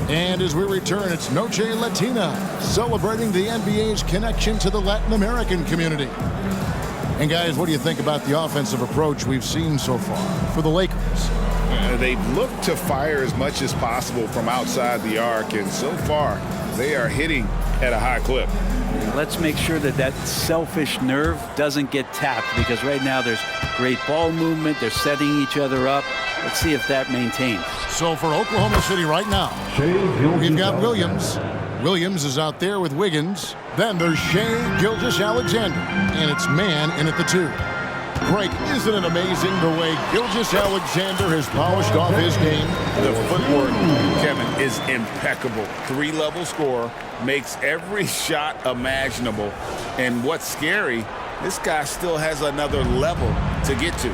And as we return, it's Noche Latina, celebrating the NBA's connection to the Latin American community. And guys, what do you think about the offensive approach we've seen so far for the Lakers? They've looked to fire as much as possible from outside the arc, and so far they are hitting at a high clip. Let's make sure that that selfish nerve doesn't get tapped, because right now there's great ball movement. They're setting each other up. Let's see if that maintains. So for Oklahoma City right now, we've got Williams. Williams is out there with Wiggins. Then there's Shai Gilgeous-Alexander, and it's man in at the 2. Greg, isn't it amazing the way Gilgeous-Alexander has polished off his game? The footwork, Kevin, is impeccable. 3-level scorer, makes every shot imaginable. And what's scary, this guy still has another level to get to.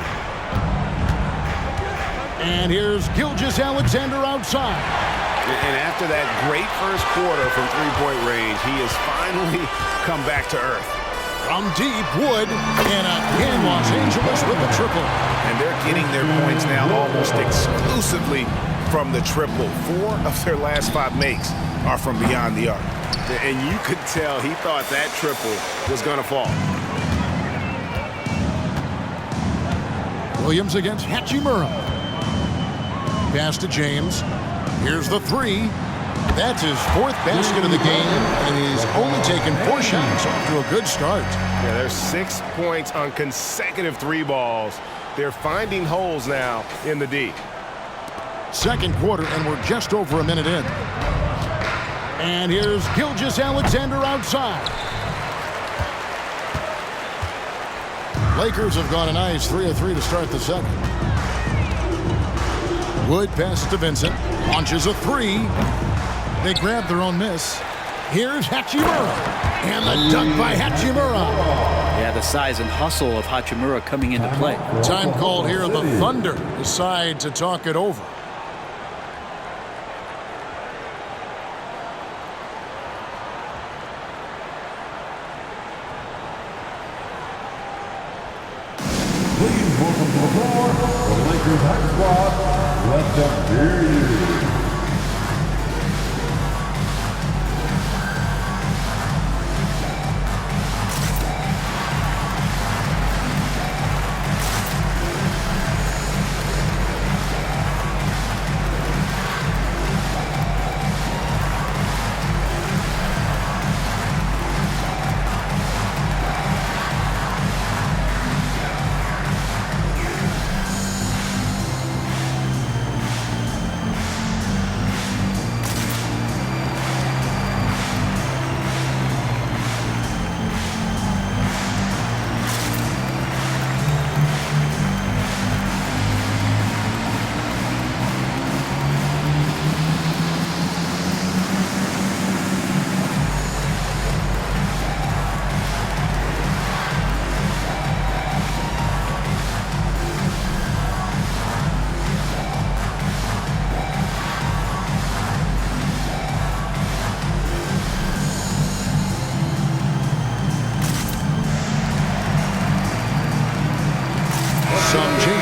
And here's Gilgeous-Alexander outside. And after that great first quarter from three-point range, he has finally come back to earth. From deep, Wood, and again Los Angeles with the triple. And they're getting their points now almost exclusively from the triple. 4 of their last 5 makes are from beyond the arc. And you could tell he thought that triple was going to fall. Williams against Hachimura. Pass to James. Here's the 3. That's his 4th basket of the game, and he's only taken 4 shots off to a good start. Yeah, there's 6 points on consecutive 3 balls. They're finding holes now in the D. Second quarter, and we're just over a minute in. And here's Gilgeous-Alexander outside. Lakers have gone a nice 3 of 3 to start the second. Wood passes to Vincent, launches a 3. They grab their own miss. Here's Hachimura, and the dunk by Hachimura. Yeah, the size and hustle of Hachimura coming into play. Time called here. The Thunder decide to talk it over. Please welcome to the floor the Lakers high squad. Let them hear you.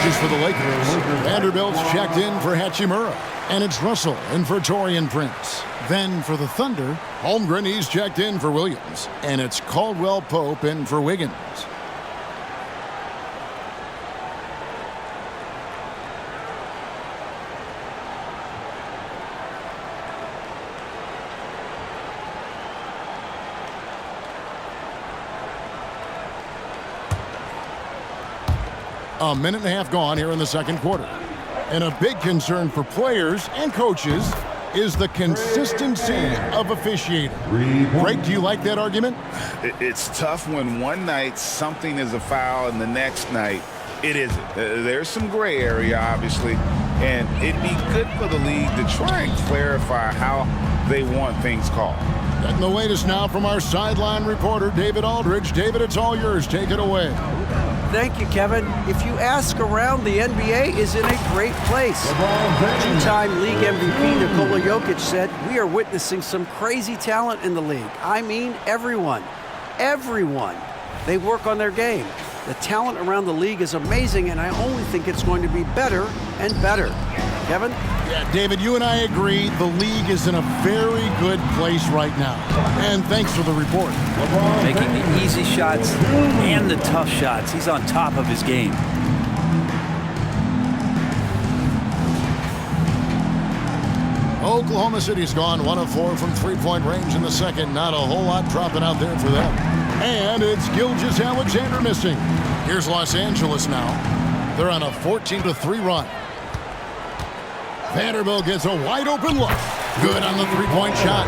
For the Lakers, Vanderbilt's checked in for Hachimura, and it's Russell in for Taurean Prince. Then for the Thunder, Holmgren, he's checked in for Williams, and it's Caldwell Pope in for Wiggins. A minute and a half gone here in the second quarter. And a big concern for players and coaches is the consistency of officiating. Greg, do you like that argument? It's tough when one night something is a foul and the next night it isn't. There's some gray area, obviously, and it'd be good for the league to try and clarify how they want things called. Getting the latest now from our sideline reporter, David Aldridge. David, it's all yours. Take it away. Thank you, Kevin. If you ask around, the NBA is in a great place. Two-time league MVP Nikola Jokic said, "We are witnessing some crazy talent in the league." I mean, everyone. Everyone. They work on their game. The talent around the league is amazing, and I only think it's going to be better and better. Kevin? Yeah, David, you and I agree the league is in a very good place right now. And thanks for the report. Making the easy shots and the tough shots. He's on top of his game. Oklahoma City's gone 1 of 4 from three-point range in the second. Not a whole lot dropping out there for them. And it's Gilgeous-Alexander missing. Here's Los Angeles now. They're on a 14-3 run. Vanderbilt gets a wide-open look. Good on the three-point shot.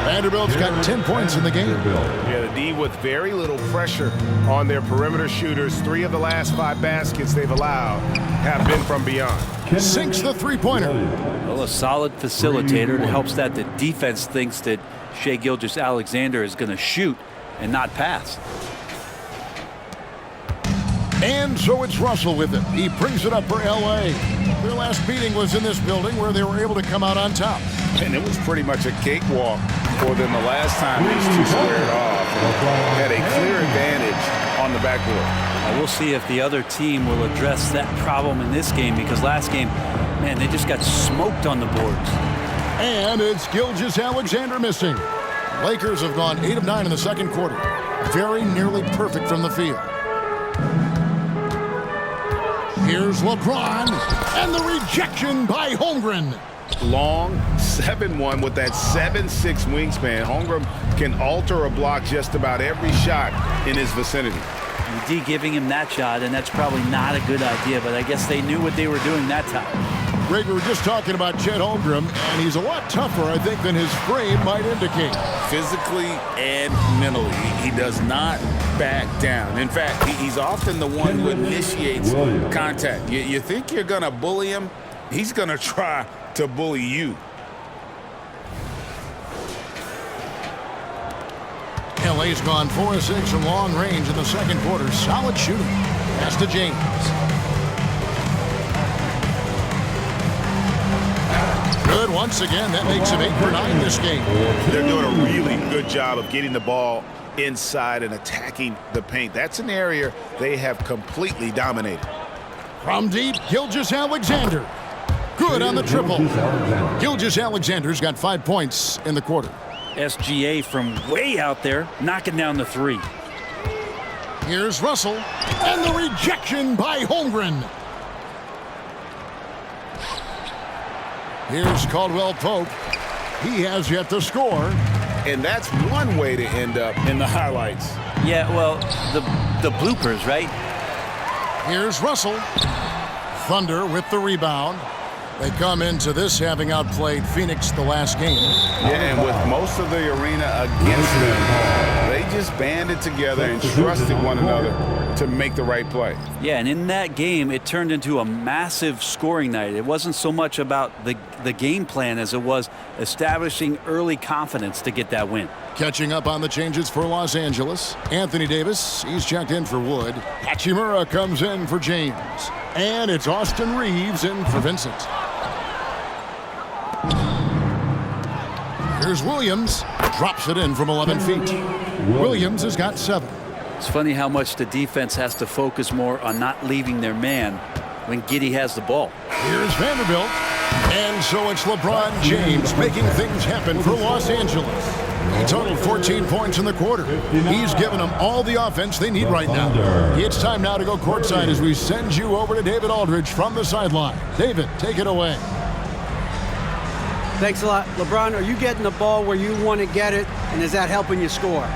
Vanderbilt's got 10 points in the game. Yeah, the D with very little pressure on their perimeter shooters. 3 of the last 5 baskets they've allowed have been from beyond. Sinks the three-pointer. Well, a solid facilitator. It helps that the defense thinks that Shai Gilgeous-Alexander is going to shoot and not pass. And so it's Russell with it. He brings it up for L.A. Their last meeting was in this building where they were able to come out on top. And it was pretty much a cakewalk for them the last time these two squared off. And had a clear advantage on the backboard. Now we'll see if the other team will address that problem in this game, because last game, man, they just got smoked on the boards. And it's Gilgeous-Alexander missing. Lakers have gone 8 of 9 in the second quarter. Very nearly perfect from the field. Here's LeBron, and the rejection by Holmgren. Long 7-1 with that 7'6" wingspan. Holmgren can alter a block just about every shot in his vicinity. D giving him that shot, and that's probably not a good idea, but I guess they knew what they were doing that time. Greg, we were just talking about Chet Holmgren, and he's a lot tougher, I think, than his frame might indicate. Physically and mentally, he does not back down. In fact, he's often the one who initiates contact. You think you're going to bully him, he's going to try to bully you. LA's gone 4 of 6 from long range in the second quarter. Solid shooting. Pass to James. Good once again. That makes him 8 for 9 this game. They're doing a really good job of getting the ball inside and attacking the paint. That's an area they have completely dominated. From deep, Gilgeous-Alexander. Good on the triple. Gilgeous-Alexander's got 5 points in the quarter. SGA from way out there, knocking down the three. Here's Russell, and the rejection by Holmgren. Here's Caldwell Pope. He has yet to score. And that's one way to end up in the highlights. Yeah, well, the bloopers, right? Here's Russell. Thunder with the rebound. They come into this having outplayed Phoenix the last game. Yeah, and with most of the arena against them, they just banded together and trusted one another to make the right play. Yeah, and in that game, it turned into a massive scoring night. It wasn't so much about the game plan as it was establishing early confidence to get that win. Catching up on the changes for Los Angeles. Anthony Davis, he's checked in for Wood. Hachimura comes in for James. And it's Austin Reeves in for Vincent. Here's Williams. Drops it in from 11 feet. Williams has got 7. It's funny how much the defense has to focus more on not leaving their man when Giddey has the ball. Here's Vanderbilt. And so it's LeBron James making things happen for Los Angeles. He totaled 14 points in the quarter. He's given them all the offense they need right now. It's time now to go courtside as we send you over to David Aldridge from the sideline. David, take it away. Thanks a lot. LeBron, are you getting the ball where you want to get it, and is that helping you score?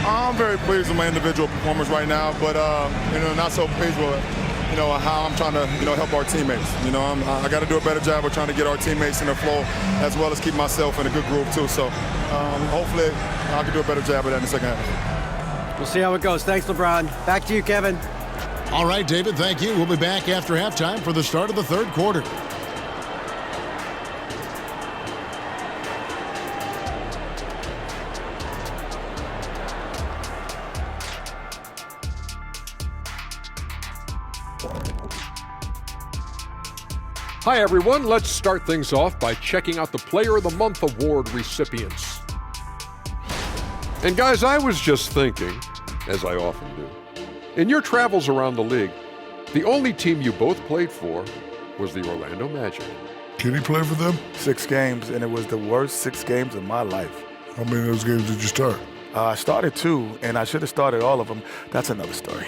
I'm very pleased with my individual performance right now, but not so pleased with how I'm trying to help our teammates. I got to do a better job of trying to get our teammates in the flow as well as keep myself in a good groove too. So hopefully I can do a better job of that in the second half. We'll see how it goes. Thanks, LeBron. Back to you, Kevin. All right, David, thank you. We'll be back after halftime for the start of the third quarter. Hi everyone, let's start things off by checking out the Player of the Month award recipients. And guys, I was just thinking, as I often do, in your travels around the league, the only team you both played for was the Orlando Magic. Can he play for them? 6 games, and it was the worst 6 games of my life. How many of those games did you start? I started 2, and I should have started all of them. That's another story.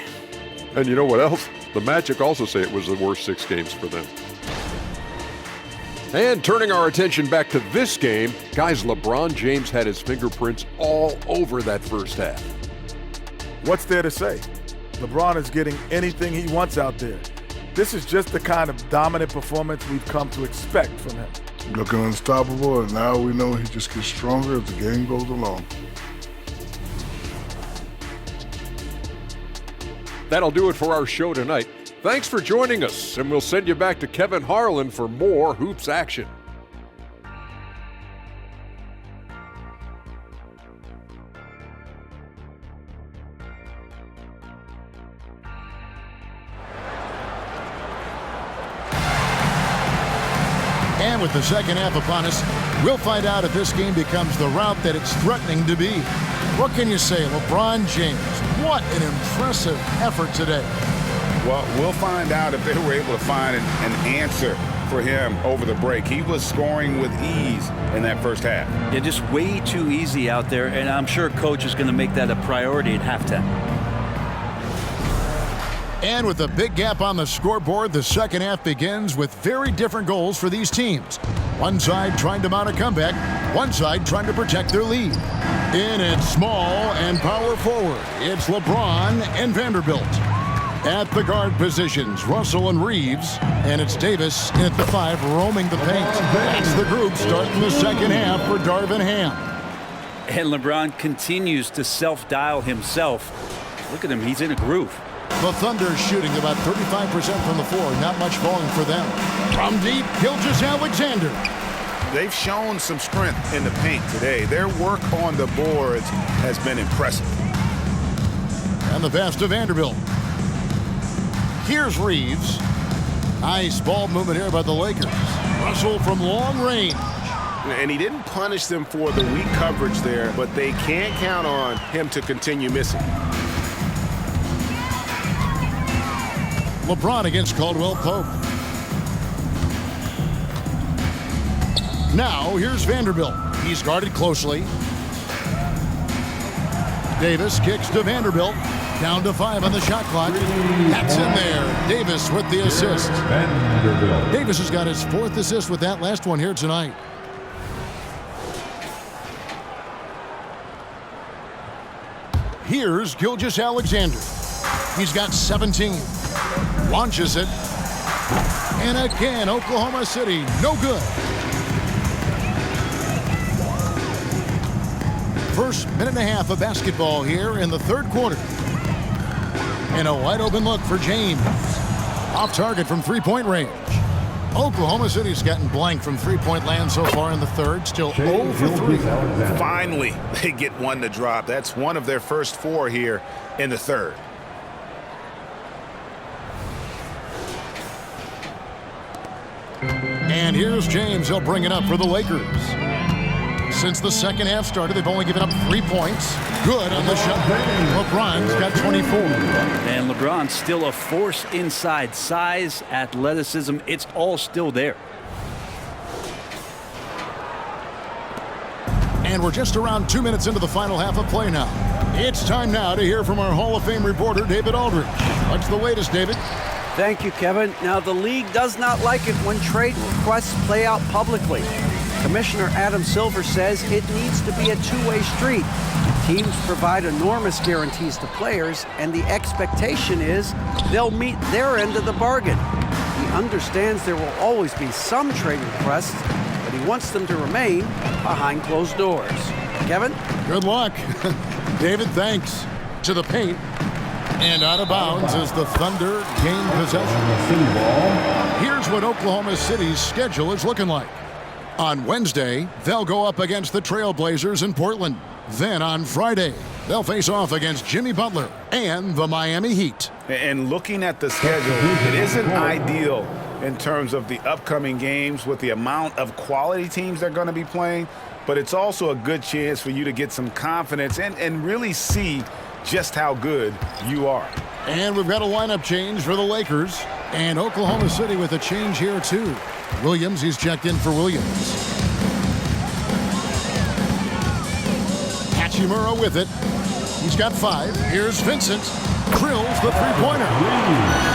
And you know what else? The Magic also say it was the worst 6 games for them. And turning our attention back to this game, guys, LeBron James had his fingerprints all over that first half. What's there to say? LeBron is getting anything he wants out there. This is just the kind of dominant performance we've come to expect from him. Looking unstoppable, and now we know he just gets stronger as the game goes along. That'll do it for our show tonight. Thanks for joining us, and we'll send you back to Kevin Harlan for more hoops action. And with the second half upon us, we'll find out if this game becomes the route that it's threatening to be. What can you say, LeBron James? What an impressive effort today. Well, we'll find out if they were able to find an answer for him over the break. He was scoring with ease in that first half. Yeah, just way too easy out there, and I'm sure Coach is going to make that a priority at halftime. And with a big gap on the scoreboard, the second half begins with very different goals for these teams. One side trying to mount a comeback, one side trying to protect their lead. In at small and power forward, it's LeBron and Vanderbilt. At the guard positions, Russell and Reeves, and it's Davis in at the 5 roaming the paint. That's the group starting the second half for Darvin Ham. And LeBron continues to self-dial himself. Look at him, he's in a groove. The Thunder shooting about 35% from the floor, not much falling for them. From deep, Gilgeous-Alexander. They've shown some strength in the paint today. Their work on the boards has been impressive. And the pass to Vanderbilt. Here's Reeves. Nice ball movement here by the Lakers. Russell from long range. And he didn't punish them for the weak coverage there, but they can't count on him to continue missing. LeBron against Caldwell Pope. Now, here's Vanderbilt. He's guarded closely. Davis kicks to Vanderbilt. Down to 5 on the shot clock. That's in there. Davis with the assist. Davis has got his 4th assist with that last one here tonight. Here's Gilgeous-Alexander. He's got 17. Launches it. And again, Oklahoma City, no good. First minute and a half of basketball here in the third quarter. And a wide open look for James. Off target from three-point range. Oklahoma City's gotten blank from three-point land so far in the third. Still 0 for 3. Finally, they get one to drop. That's one of their first 4 here in the third. And here's James. He'll bring it up for the Lakers. Since the second half started, they've only given up 3 points. Good on the shot. LeBron's got 24. And LeBron's still a force inside. Size, athleticism, it's all still there. And we're just around 2 minutes into the final half of play now. It's time now to hear from our Hall of Fame reporter, David Aldridge. What's the latest, David? Thank you, Kevin. Now, the league does not like it when trade requests play out publicly. Commissioner Adam Silver says it needs to be a two-way street. Teams provide enormous guarantees to players, and the expectation is they'll meet their end of the bargain. He understands there will always be some trade requests, but he wants them to remain behind closed doors. Kevin? Good luck. David, thanks. To the paint. And out of bounds as the Thunder gain possession. Here's what Oklahoma City's schedule is looking like. On Wednesday, they'll go up against the Trailblazers in Portland. Then on Friday, they'll face off against Jimmy Butler and the Miami Heat. And looking at the schedule, it isn't ideal in terms of the upcoming games with the amount of quality teams they're going to be playing, but it's also a good chance for you to get some confidence and really see just how good you are. And we've got a lineup change for the Lakers. And Oklahoma City with a change here, too. Williams, he's checked in for Williams. Hachimura with it. He's got 5. Here's Vincent. Drills the three-pointer.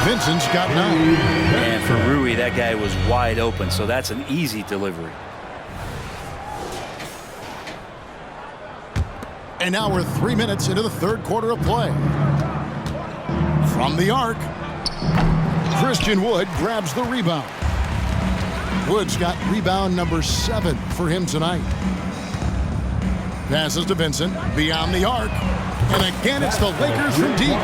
Vincent's got 9. And for Rui, that guy was wide open, so that's an easy delivery. And now we're 3 minutes into the third quarter of play. From the arc, Christian Wood grabs the rebound. Wood's got rebound number 7 for him tonight. Passes to Vincent, beyond the arc. And again, it's the Lakers from deep.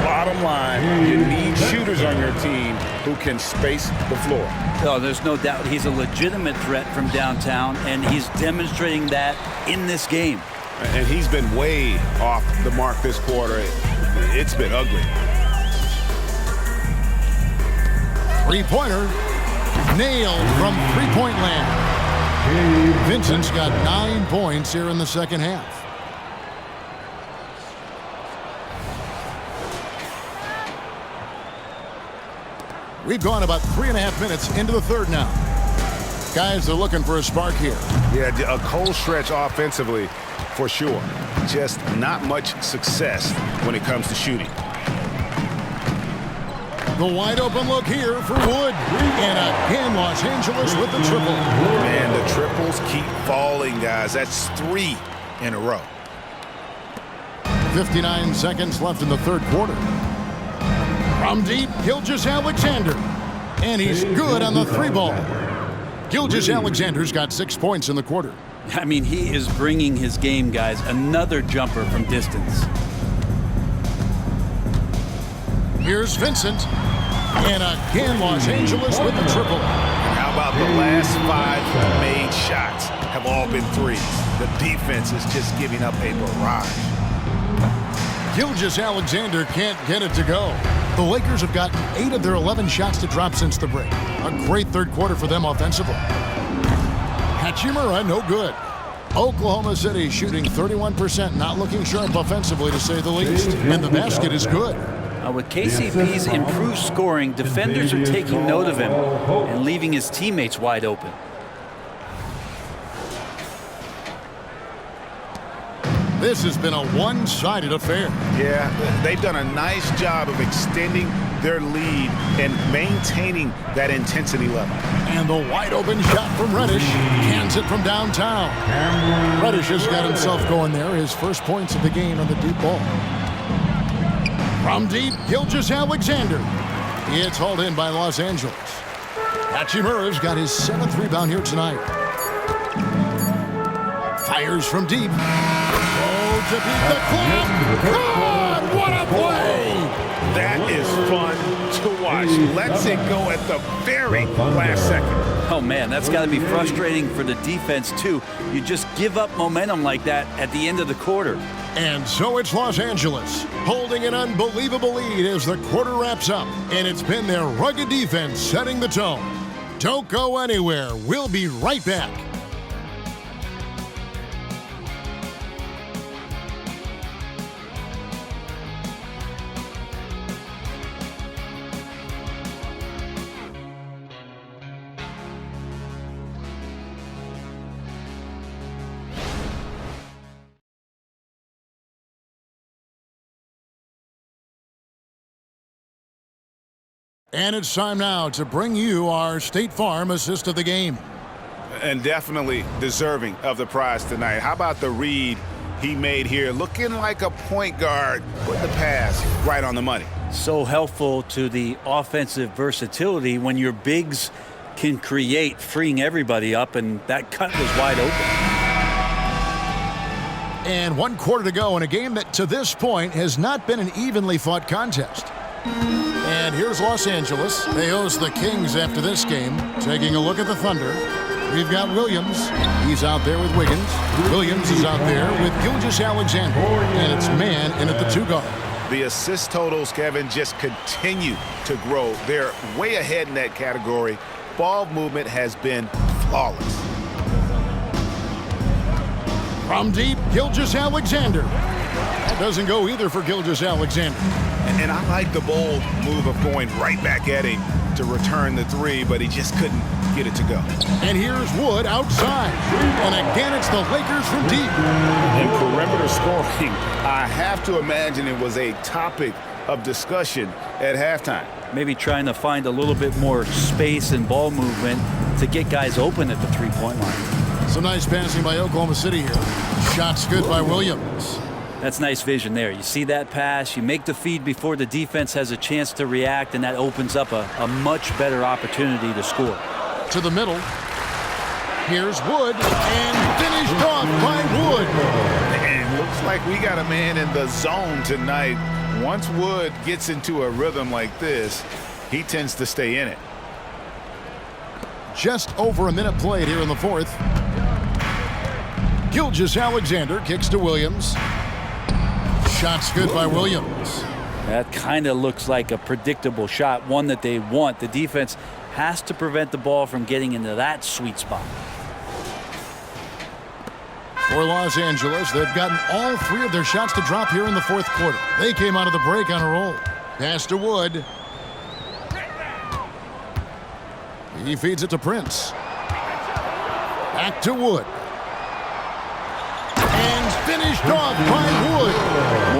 Bottom line, you need shooters on your team who can space the floor. Oh, there's no doubt he's a legitimate threat from downtown, and he's demonstrating that in this game. And he's been way off the mark this quarter. It's been ugly. Three-pointer, nailed from three-point land. Vincent's got 9 points here in the second half. We've gone about 3.5 minutes into the third now. Guys are looking for a spark here. Yeah, a cold stretch offensively for sure. Just not much success when it comes to shooting. The wide open look here for Wood. And again, Los Angeles with the triple. Man, the triples keep falling, guys. That's 3 in a row. 59 seconds left in the third quarter. From deep, Gilgeous-Alexander. And he's good on the 3-ball. Gilgeous-Alexander's got 6 points in the quarter. I mean, he is bringing his game, guys. Another jumper from distance. Here's Vincent. And again, Los Angeles with the triple. How about the last 5 made shots have all been threes? The defense is just giving up a barrage. Gilgeous-Alexander can't get it to go. The Lakers have gotten 8 of their 11 shots to drop since the break. A great third quarter for them offensively. Hachimura, no good. Oklahoma City shooting 31%, not looking sharp offensively to say the least. And the basket is good. With KCP's improved scoring, defenders are taking note of him and leaving his teammates wide open. This has been a one-sided affair. Yeah, they've done a nice job of extending their lead and maintaining that intensity level. And the wide-open shot from Reddish. Cans it from downtown. Reddish has got himself going there. His first points of the game on the deep ball. From deep, Gilgeous-Alexander. It's hauled in by Los Angeles. Hachimura's got his 7th rebound here tonight. Fires from deep. Oh, to beat the clock. God, what a play! That is fun to watch. Lets it go at the very last second. Oh, man, that's got to be frustrating for the defense, too. You just give up momentum like that at the end of the quarter. And so it's Los Angeles holding an unbelievable lead as the quarter wraps up. And it's been their rugged defense setting the tone. Don't go anywhere. We'll be right back. And it's time now to bring you our State Farm assist of the game. And definitely deserving of the prize tonight. How about the read he made here? Looking like a point guard. Put the pass right on the money. So helpful to the offensive versatility when your bigs can create, freeing everybody up, and that cut was wide open. And 1 quarter to go in a game that to this point has not been an evenly fought contest. And here's Los Angeles. They host the Kings after this game. Taking a look at the Thunder. We've got Williams. He's out there with Wiggins. Williams is out there with Gilgeous-Alexander. And it's man in at the 2 guard. The assist totals, Kevin, just continue to grow. They're way ahead in that category. Ball movement has been flawless. From deep, Gilgeous-Alexander. doesn't go either for Gilgeous-Alexander. And I like the bold move of going right back at him to return the three, but he just couldn't get it to go. And here's Wood outside. And again, it's the Lakers from deep. In perimeter scoring, I have to imagine it was a topic of discussion at halftime. Maybe trying to find a little bit more space and ball movement to get guys open at the three-point line. Some nice passing by Oklahoma City here. Shots good by Williams. That's nice vision there. You see that pass, you make the feed before the defense has a chance to react, and that opens up a much better opportunity to score. To the middle. Here's Wood, and finished off by Wood. And looks like we got a man in the zone tonight. Once Wood gets into a rhythm like this, he tends to stay in it. Just over a minute played here in the fourth. Gilgeous-Alexander kicks to Williams. Shots good by Williams. That kind of looks like a predictable shot, one that they want. The defense has to prevent the ball from getting into that sweet spot. For Los Angeles, they've gotten all three of their shots to drop here in the fourth quarter. They came out of the break on a roll. Pass to Wood. He feeds it to Prince. Back to Wood. And finished off by Wood.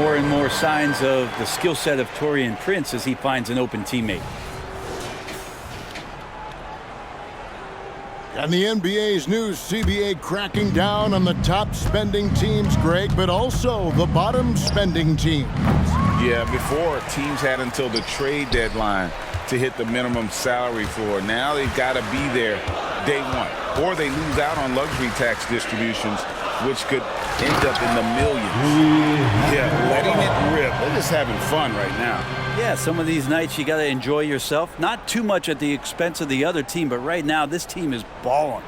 More and more signs of the skill set of Taurean Prince as he finds an open teammate. And the NBA's new CBA cracking down on the top spending teams, Greg, but also the bottom spending teams. Yeah, before teams had until the trade deadline to hit the minimum salary floor. Now they've got to be there day one, or they lose out on luxury tax distributions, which could end up in the millions. Yeah, letting it rip. They're just having fun right now. Yeah, some of these nights you got to enjoy yourself. Not too much at the expense of the other team, but right now this team is balling.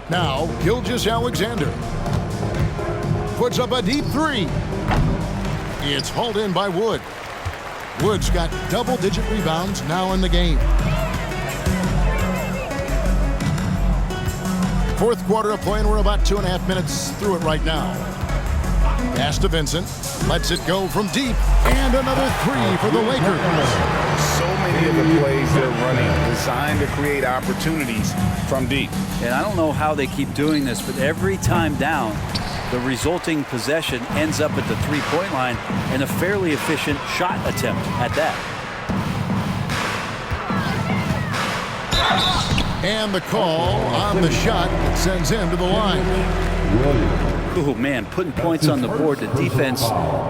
Now, Gilgeous-Alexander puts up a deep three. It's hauled in by Wood. Wood's got double-digit rebounds now in the game. Fourth quarter of play, and we're about 2.5 minutes through it right now. Pass to Vincent. Lets it go from deep. And another three for the Lakers. So many of the plays they're running designed to create opportunities from deep. And I don't know how they keep doing this, but every time down, the resulting possession ends up at the three-point line and a fairly efficient shot attempt at that. And the call on the shot that sends him to the line. Oh, man, putting points on the board. The defense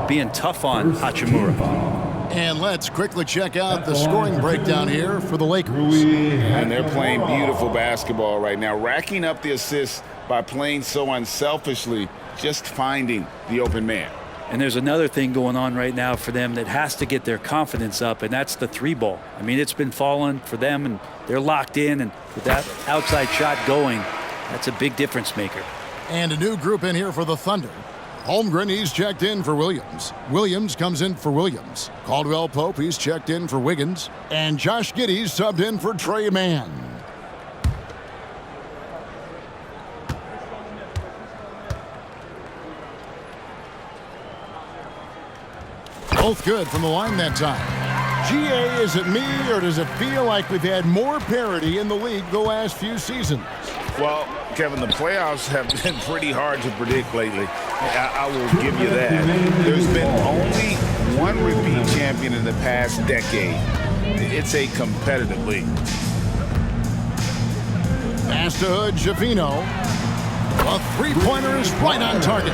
being tough on Hachimura. And let's quickly check out the scoring breakdown here for the Lakers. And they're playing beautiful basketball right now, racking up the assists by playing so unselfishly, just finding the open man. And there's another thing going on right now for them that has to get their confidence up, and that's the three ball. I mean, it's been falling for them, and they're locked in, and with that outside shot going, that's a big difference maker. And a new group in here for the Thunder. Holmgren, he's checked in for Williams. Williams comes in for Williams. Caldwell Pope, he's checked in for Wiggins. And Josh Giddey's subbed in for Trey Mann. Both good from the line that time. GA, is it me, or does it feel like we've had more parity in the league the last few seasons? Well, Kevin, the playoffs have been pretty hard to predict lately. I will give you that. There's been only one repeat champion in the past decade. It's a competitive league. Pass to Hood Schifino. A three-pointer is right on target.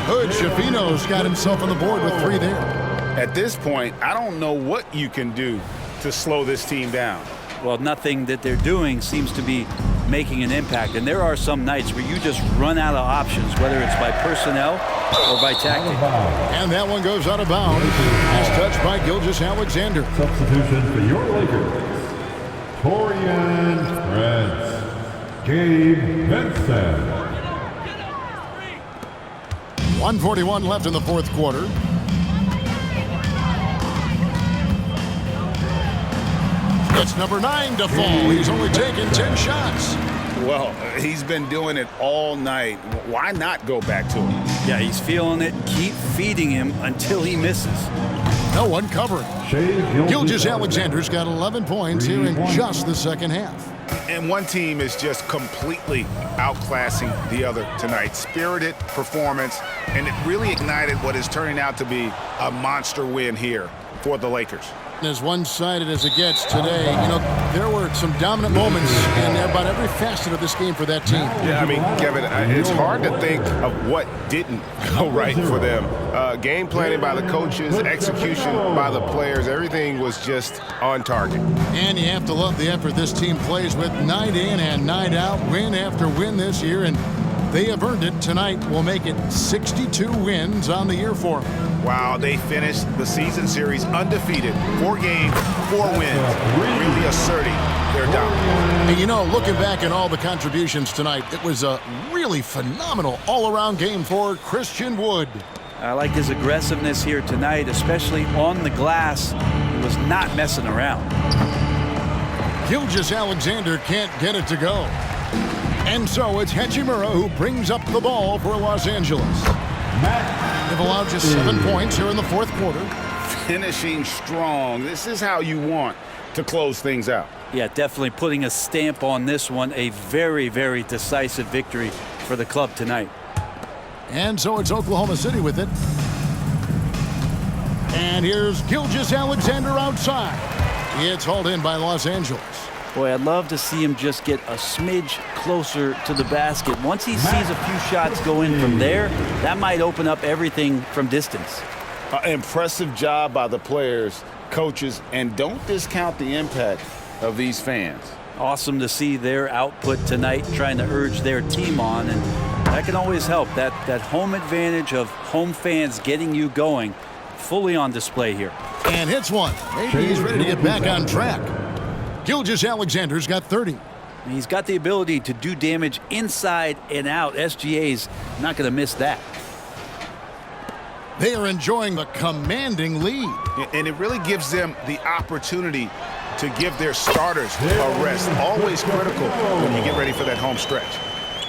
Hood Schifino's got himself on the board with three there. At this point, I don't know what you can do to slow this team down. Well, nothing that they're doing seems to be making an impact. And there are some nights where you just run out of options, whether it's by personnel or by tactic. And that one goes out of bounds. As touched by Gilgeous-Alexander. Substitution for your Lakers. Taurean Prince. Gabe Vincent. 1:41 left in the fourth quarter. It's number 9 to fall. He's only taken 10 shots. Well, he's been doing it all night. Why not go back to him? Yeah, he's feeling it. Keep feeding him until he misses. No one covering. Gilgeous-Alexander's got 11 points here in just the second half. And one team is just completely outclassing the other tonight. Spirited performance, and it really ignited what is turning out to be a monster win here for the Lakers. As one-sided as it gets today, there were some dominant moments in about every facet of this game for that team. Yeah, I mean, Kevin, it's hard to think of what didn't go right for them. Game planning by the coaches, execution by the players, everything was just on target. And you have to love the effort this team plays with night in and night out, win after win this year, and they have earned it. Tonight will make it 62 wins on the year for them. Wow, they finished the season series undefeated. 4 games, 4 wins, really asserting their dominance. And looking back at all the contributions tonight, it was a really phenomenal all-around game for Christian Wood. I like his aggressiveness here tonight, especially on the glass. He was not messing around. Gilgeous-Alexander can't get it to go. And so it's Hachimura who brings up the ball for Los Angeles. They've allowed just 7 points here in the fourth quarter. Finishing strong. This is how you want to close things out. Yeah, definitely putting a stamp on this one. A very, very decisive victory for the club tonight. And so it's Oklahoma City with it. And here's Gilgeous-Alexander outside. It's hauled in by Los Angeles. Boy, I'd love to see him just get a smidge closer to the basket. Once he sees a few shots go in from there, that might open up everything from distance. Impressive job by the players, coaches, and don't discount the impact of these fans. Awesome to see their output tonight, trying to urge their team on, and that can always help. That home advantage of home fans getting you going, fully on display here. And hits one. Maybe he's ready to get back on track. Gilgeous-Alexander's got 30. He's got the ability to do damage inside and out. SGA's not going to miss that. They are enjoying the commanding lead. And it really gives them the opportunity to give their starters a rest. Always critical when you get ready for that home stretch.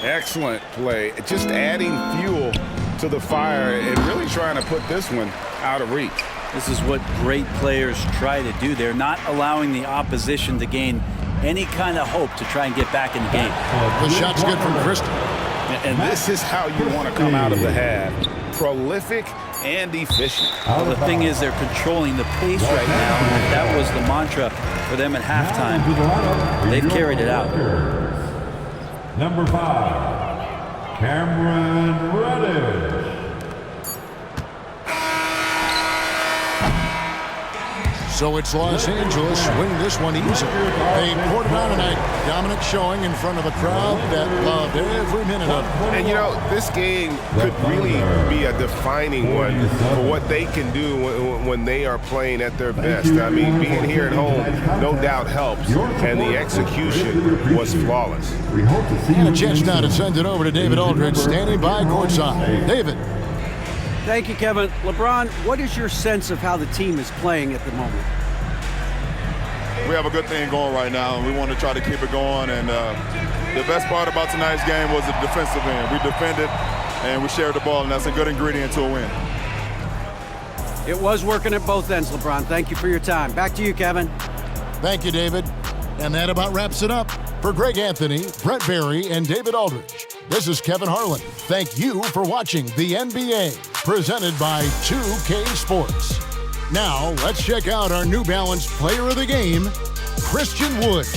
Excellent play. Just adding fuel to the fire and really trying to put this one out of reach. This is what great players try to do. They're not allowing the opposition to gain any kind of hope to try and get back in the game. The shot's good from Christian. And this is how you want to come out of the half. Prolific and efficient. Well, the thing is, they're controlling the pace right now. And that was the mantra for them at halftime. They've carried it out. Number 5, Cameron Reddish. So it's Los Angeles winning this one easily. They poured it on tonight. Dominant showing in front of a crowd that loved every minute of it. And this game could really be a defining one for what they can do when they are playing at their best. I mean, being here at home no doubt helps, and the execution was flawless. And a chance now to send it over to David Aldridge, standing by courtside. David. Thank you, Kevin. LeBron, what is your sense of how the team is playing at the moment? We have a good thing going right now, and we want to try to keep it going. And the best part about tonight's game was the defensive end. We defended, and we shared the ball, and that's a good ingredient to a win. It was working at both ends, LeBron. Thank you for your time. Back to you, Kevin. Thank you, David. And that about wraps it up. For Greg Anthony, Brett Barry, and David Aldridge, this is Kevin Harlan. Thank you for watching the NBA, presented by 2K Sports. Now, let's check out our New Balance Player of the Game, Christian Wood.